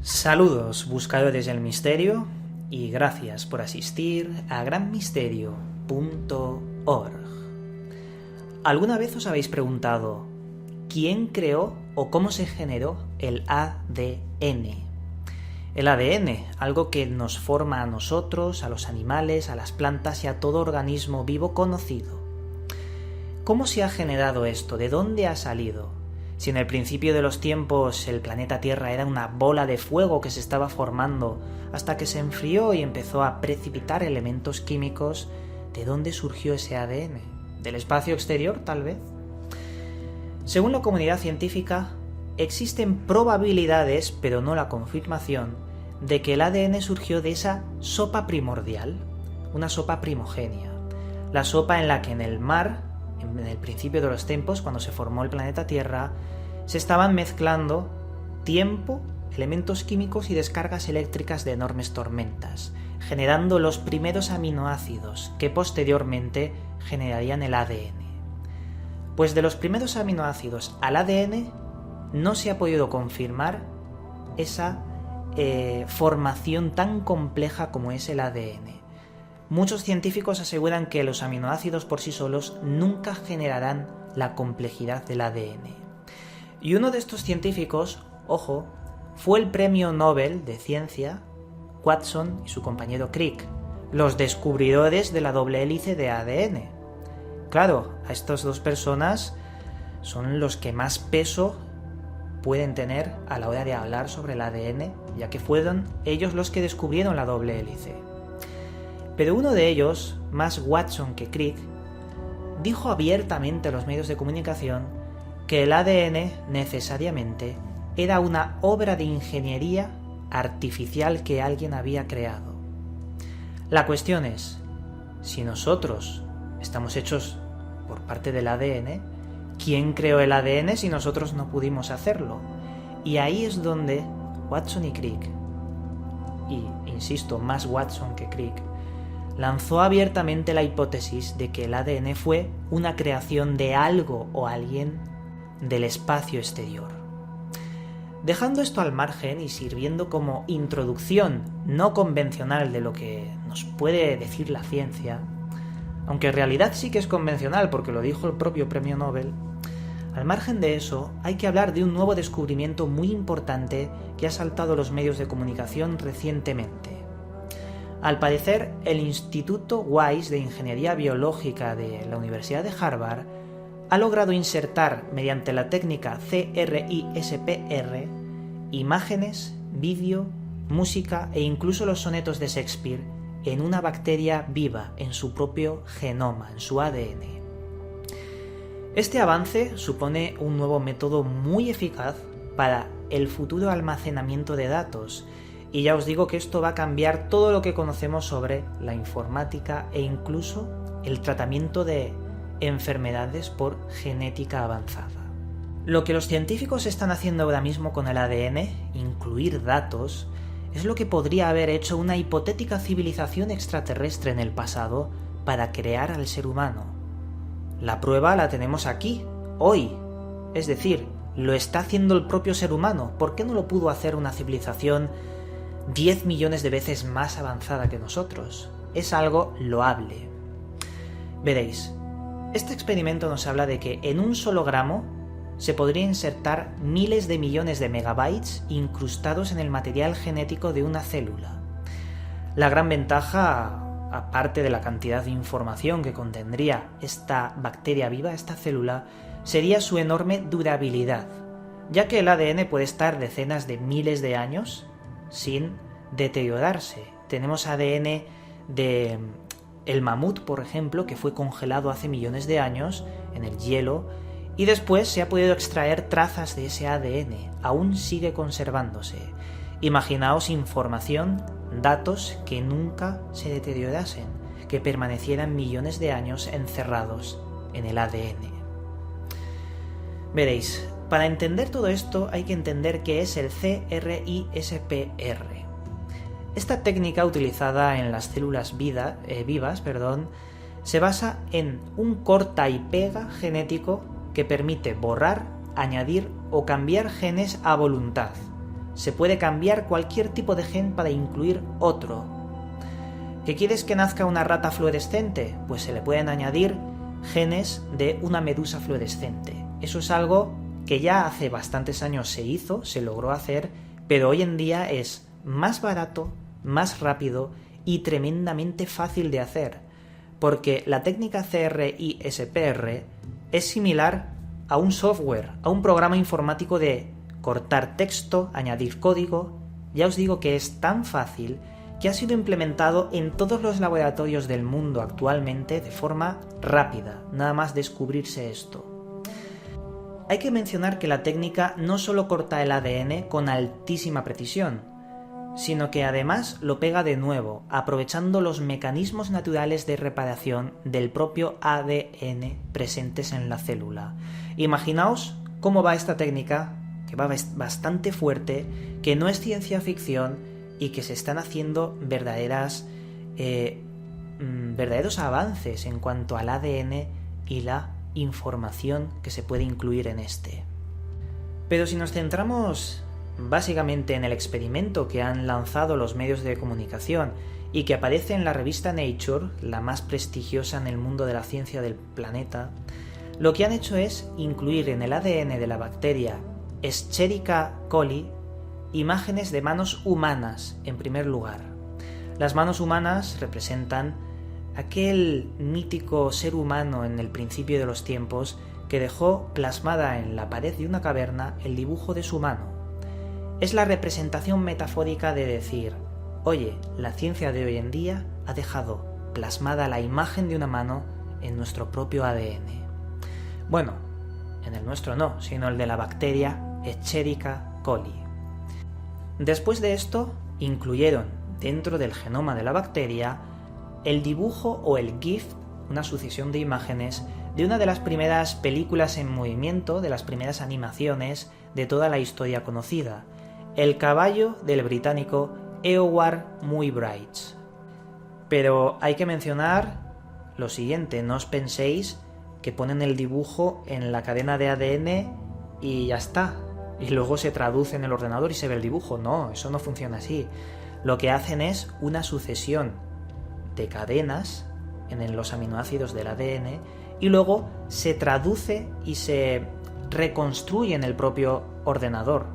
Saludos, buscadores del misterio, y gracias por asistir a granmisterio.org. ¿Alguna vez os habéis preguntado quién creó o cómo se generó el ADN? El ADN, algo que nos forma a nosotros, a los animales, a las plantas y a todo organismo vivo conocido. ¿Cómo se ha generado esto? ¿De dónde ha salido? Si en el principio de los tiempos el planeta Tierra era una bola de fuego que se estaba formando hasta que se enfrió y empezó a precipitar elementos químicos, ¿de dónde surgió ese ADN? ¿Del espacio exterior, tal vez? Según la comunidad científica, existen probabilidades, pero no la confirmación, de que el ADN surgió de esa sopa primordial, una sopa primogénea, la sopa en la que en el mar, en el principio de los tiempos, cuando se formó el planeta Tierra, se estaban mezclando tiempo, elementos químicos y descargas eléctricas de enormes tormentas, generando los primeros aminoácidos que posteriormente generarían el ADN. Pues de los primeros aminoácidos al ADN no se ha podido confirmar esa formación tan compleja como es el ADN. Muchos científicos aseguran que los aminoácidos por sí solos nunca generarán la complejidad del ADN. Y uno de estos científicos, ojo, fue el premio Nobel de Ciencia, Watson y su compañero Crick, los descubridores de la doble hélice de ADN. Claro, a estas dos personas son los que más peso pueden tener a la hora de hablar sobre el ADN, ya que fueron ellos los que descubrieron la doble hélice. Pero uno de ellos, más Watson que Crick, dijo abiertamente a los medios de comunicación que el ADN necesariamente era una obra de ingeniería artificial que alguien había creado. La cuestión es, si nosotros estamos hechos por parte del ADN, ¿quién creó el ADN si nosotros no pudimos hacerlo? Y ahí es donde Watson y Crick, y insisto, más Watson que Crick, lanzó abiertamente la hipótesis de que el ADN fue una creación de algo o alguien del espacio exterior. Dejando esto al margen y sirviendo como introducción no convencional de lo que nos puede decir la ciencia, aunque en realidad sí que es convencional porque lo dijo el propio premio Nobel, al margen de eso hay que hablar de un nuevo descubrimiento muy importante que ha saltado a los medios de comunicación recientemente. Al parecer, el Instituto Wyss de Ingeniería Biológica de la Universidad de Harvard ha logrado insertar, mediante la técnica CRISPR, imágenes, vídeo, música e incluso los sonetos de Shakespeare en una bacteria viva, en su propio genoma, en su ADN. Este avance supone un nuevo método muy eficaz para el futuro almacenamiento de datos, y ya os digo que esto va a cambiar todo lo que conocemos sobre la informática e incluso el tratamiento de enfermedades por genética avanzada. Lo que los científicos están haciendo ahora mismo con el ADN, incluir datos, es lo que podría haber hecho una hipotética civilización extraterrestre en el pasado para crear al ser humano. La prueba la tenemos aquí, hoy. Es decir, lo está haciendo el propio ser humano. ¿Por qué no lo pudo hacer una civilización 10 millones de veces más avanzada que nosotros? Es algo loable. Veréis, este experimento nos habla de que en un solo gramo se podría insertar miles de millones de megabytes incrustados en el material genético de una célula. La gran ventaja, aparte de la cantidad de información que contendría esta bacteria viva, esta célula, sería su enorme durabilidad, ya que el ADN puede estar decenas de miles de años sin deteriorarse. Tenemos ADN de el mamut, por ejemplo, que fue congelado hace millones de años en el hielo y después se ha podido extraer trazas de ese ADN. Aún sigue conservándose. Imaginaos información, datos que nunca se deteriorasen, que permanecieran millones de años encerrados en el ADN. Veréis, para entender todo esto hay que entender qué es el CRISPR. Esta técnica utilizada en las células vivas, se basa en un corta y pega genético que permite borrar, añadir o cambiar genes a voluntad, se puede cambiar cualquier tipo de gen para incluir otro. ¿Que quieres que nazca una rata fluorescente? Pues se le pueden añadir genes de una medusa fluorescente. Eso es algo que ya hace bastantes años se hizo, se logró hacer, pero hoy en día es más barato, más rápido y tremendamente fácil de hacer, porque la técnica CRISPR es similar a un software, a un programa informático de cortar texto, añadir código. Ya os digo que es tan fácil que ha sido implementado en todos los laboratorios del mundo actualmente de forma rápida, nada más descubrirse esto. Hay que mencionar que la técnica no solo corta el ADN con altísima precisión, sino que además lo pega de nuevo, aprovechando los mecanismos naturales de reparación del propio ADN presentes en la célula. Imaginaos cómo va esta técnica, que va bastante fuerte, que no es ciencia ficción y que se están haciendo verdaderos avances en cuanto al ADN y la información que se puede incluir en este. Pero si nos centramos básicamente en el experimento que han lanzado los medios de comunicación y que aparece en la revista Nature, la más prestigiosa en el mundo de la ciencia del planeta, lo que han hecho es incluir en el ADN de la bacteria Escherichia coli imágenes de manos humanas en primer lugar. Las manos humanas representan aquel mítico ser humano en el principio de los tiempos que dejó plasmada en la pared de una caverna el dibujo de su mano. Es la representación metafórica de decir, oye, la ciencia de hoy en día ha dejado plasmada la imagen de una mano en nuestro propio ADN. Bueno, en el nuestro no, sino el de la bacteria Escherichia coli. Después de esto, incluyeron dentro del genoma de la bacteria el dibujo o el GIF, una sucesión de imágenes de una de las primeras películas en movimiento, de las primeras animaciones de toda la historia conocida, El caballo del británico Eoward Muybridge. Pero hay que mencionar lo siguiente, no os penséis que ponen el dibujo en la cadena de ADN y ya está, y luego se traduce en el ordenador y se ve el dibujo. No, eso no funciona así. Lo que hacen es una sucesión de cadenas en los aminoácidos del ADN y luego se traduce y se reconstruye en el propio ordenador.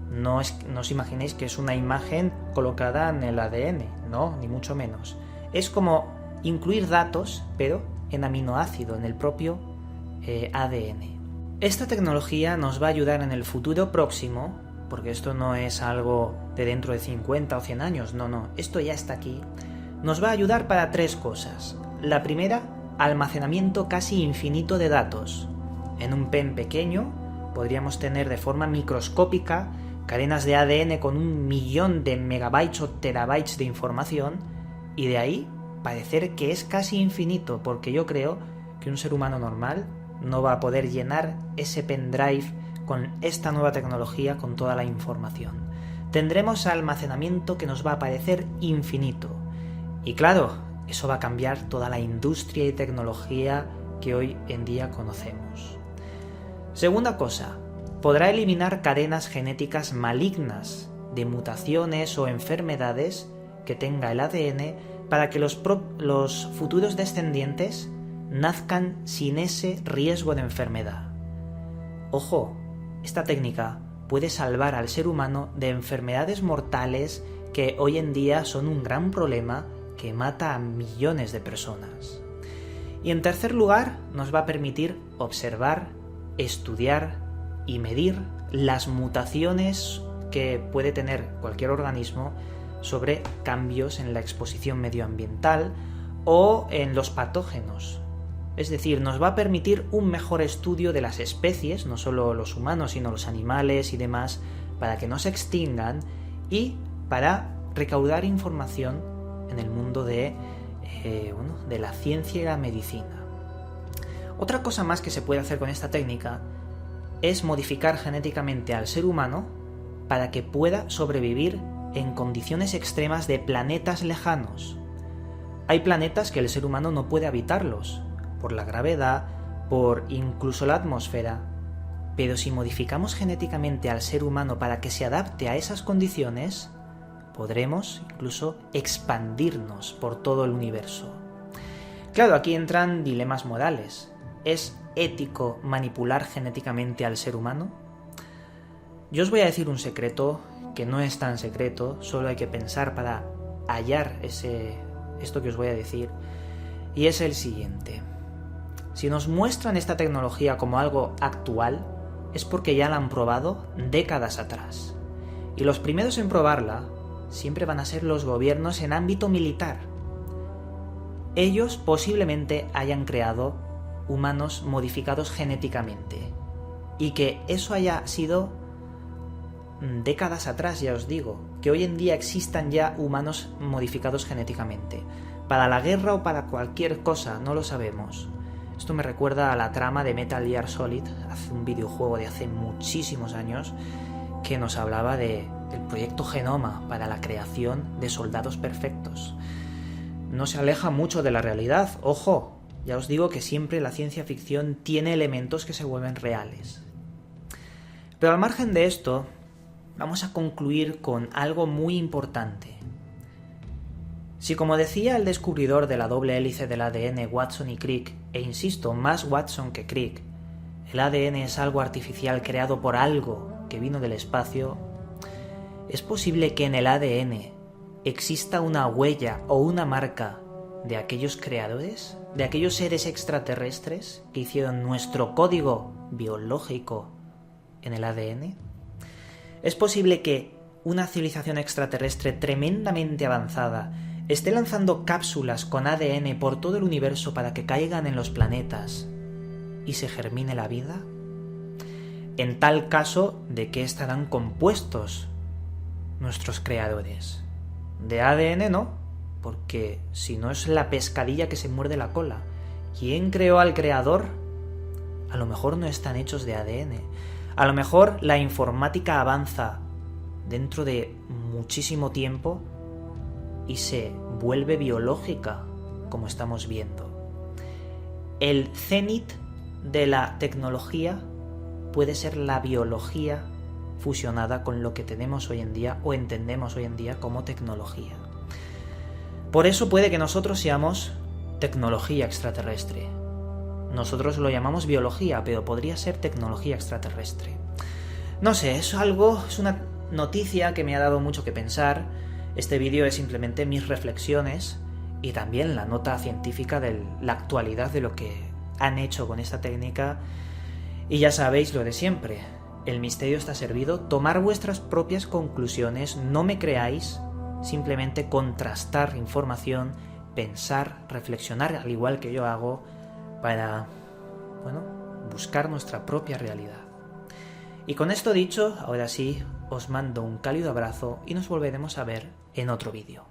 No os imaginéis que es una imagen colocada en el ADN, no, ni mucho menos. Es como incluir datos, pero en aminoácido, en el propio ADN. Esta tecnología nos va a ayudar en el futuro próximo, porque esto no es algo de dentro de 50 o 100 años, no, esto ya está aquí. Nos va a ayudar para tres cosas. La primera, almacenamiento casi infinito de datos. En un pen pequeño podríamos tener de forma microscópica cadenas de ADN con 1.000.000 de megabytes o terabytes de información, y de ahí parecer que es casi infinito, porque yo creo que un ser humano normal no va a poder llenar ese pendrive con esta nueva tecnología con toda la información. Tendremos almacenamiento que nos va a parecer infinito. Y claro, eso va a cambiar toda la industria y tecnología que hoy en día conocemos. Segunda cosa, podrá eliminar cadenas genéticas malignas de mutaciones o enfermedades que tenga el ADN para que los futuros descendientes nazcan sin ese riesgo de enfermedad. Ojo, esta técnica puede salvar al ser humano de enfermedades mortales que hoy en día son un gran problema que mata a millones de personas. Y en tercer lugar, nos va a permitir observar, estudiar y medir las mutaciones que puede tener cualquier organismo sobre cambios en la exposición medioambiental o en los patógenos. Es decir, nos va a permitir un mejor estudio de las especies, no solo los humanos, sino los animales y demás, para que no se extingan y para recaudar información en el mundo de la ciencia y la medicina. Otra cosa más que se puede hacer con esta técnica es modificar genéticamente al ser humano para que pueda sobrevivir en condiciones extremas de planetas lejanos. Hay planetas que el ser humano no puede habitarlos, por la gravedad, por incluso la atmósfera, Pero si modificamos genéticamente al ser humano para que se adapte a esas condiciones, podremos incluso expandirnos por todo el universo. Claro, aquí entran dilemas morales. ¿Es ético manipular genéticamente al ser humano? Yo os voy a decir un secreto que no es tan secreto, solo hay que pensar para hallar esto que os voy a decir, y es el siguiente. Si nos muestran esta tecnología como algo actual, es porque ya la han probado décadas atrás. Y los primeros en probarla siempre van a ser los gobiernos en ámbito militar. Ellos posiblemente hayan creado humanos modificados genéticamente. Y que eso haya sido décadas atrás, ya os digo. Que hoy en día existan ya humanos modificados genéticamente. Para la guerra o para cualquier cosa, no lo sabemos. Esto me recuerda a la trama de Metal Gear Solid, un videojuego de hace muchísimos años, que nos hablaba del proyecto Genoma para la creación de soldados perfectos. No se aleja mucho de la realidad, ojo, ya os digo que siempre la ciencia ficción tiene elementos que se vuelven reales. Pero al margen de esto, vamos a concluir con algo muy importante. Si, como decía el descubridor de la doble hélice del ADN, Watson y Crick, e insisto, más Watson que Crick, el ADN es algo artificial creado por algo que vino del espacio, ¿es posible que en el ADN exista una huella o una marca de aquellos creadores, de aquellos seres extraterrestres que hicieron nuestro código biológico en el ADN? ¿Es posible que una civilización extraterrestre tremendamente avanzada esté lanzando cápsulas con ADN por todo el universo para que caigan en los planetas y se germine la vida? En tal caso, ¿de qué estarán compuestos nuestros creadores? De ADN no, porque si no es la pescadilla que se muerde la cola. ¿Quién creó al creador? A lo mejor no están hechos de ADN. A lo mejor la informática avanza dentro de muchísimo tiempo y se vuelve biológica, como estamos viendo. El cenit de la tecnología puede ser la biología fusionada con lo que tenemos hoy en día o entendemos hoy en día como tecnología. Por eso puede que nosotros seamos tecnología extraterrestre. Nosotros lo llamamos biología, pero podría ser tecnología extraterrestre. No sé, es una noticia que me ha dado mucho que pensar. Este vídeo es simplemente mis reflexiones y también la nota científica de la actualidad de lo que han hecho con esta técnica. Y ya sabéis lo de siempre, el misterio está servido, tomar vuestras propias conclusiones, no me creáis, simplemente contrastar información, pensar, reflexionar al igual que yo hago para, buscar nuestra propia realidad. Y con esto dicho, ahora sí, os mando un cálido abrazo y nos volveremos a ver en otro vídeo.